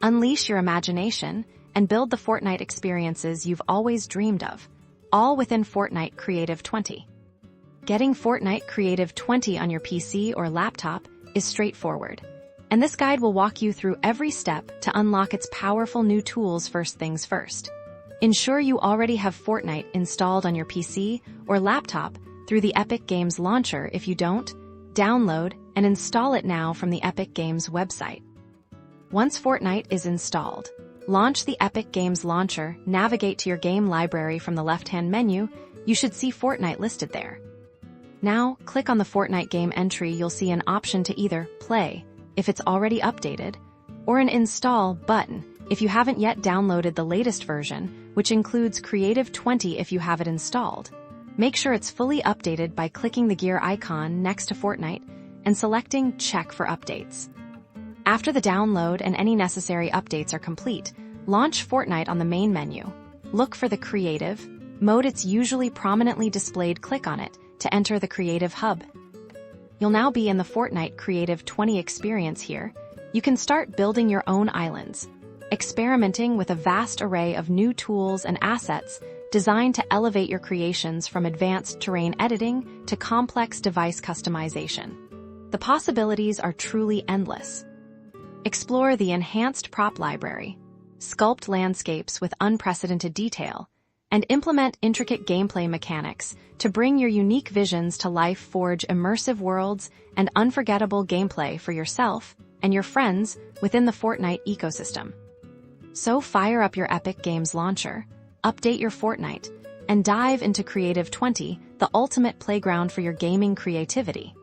Unleash your imagination and build the Fortnite experiences you've always dreamed of, all within Fortnite Creative 20. Getting Fortnite Creative 20 on your PC or laptop is straightforward, and this guide will walk you through every step to unlock its powerful new tools first things first. Ensure you already have Fortnite installed on your PC or laptop through the Epic Games launcher. If you don't, download and install it now from the Epic Games website. Once Fortnite is installed, launch the Epic Games launcher, navigate to your game library from the left-hand menu. You should see Fortnite listed there. Now, click on the Fortnite game entry. You'll see an option to either play, if it's already updated, or an install button, if you haven't yet downloaded the latest version, which includes Creative 20 if you have it installed. Make sure it's fully updated by clicking the gear icon next to Fortnite and selecting Check for Updates. After the download and any necessary updates are complete, launch Fortnite on the main menu. Look for the Creative mode. It's usually prominently displayed. Click on it to enter the Creative Hub. You'll now be in the Fortnite Creative 20 experience. Here, you can start building your own islands, experimenting with a vast array of new tools and assets designed to elevate your creations from advanced terrain editing to complex device customization. The possibilities are truly endless. Explore the enhanced prop library, sculpt landscapes with unprecedented detail, and implement intricate gameplay mechanics to bring your unique visions to life. Forge immersive worlds and unforgettable gameplay for yourself and your friends within the Fortnite ecosystem. So fire up your Epic Games launcher, update your Fortnite, and dive into Creative 20, the ultimate playground for your gaming creativity.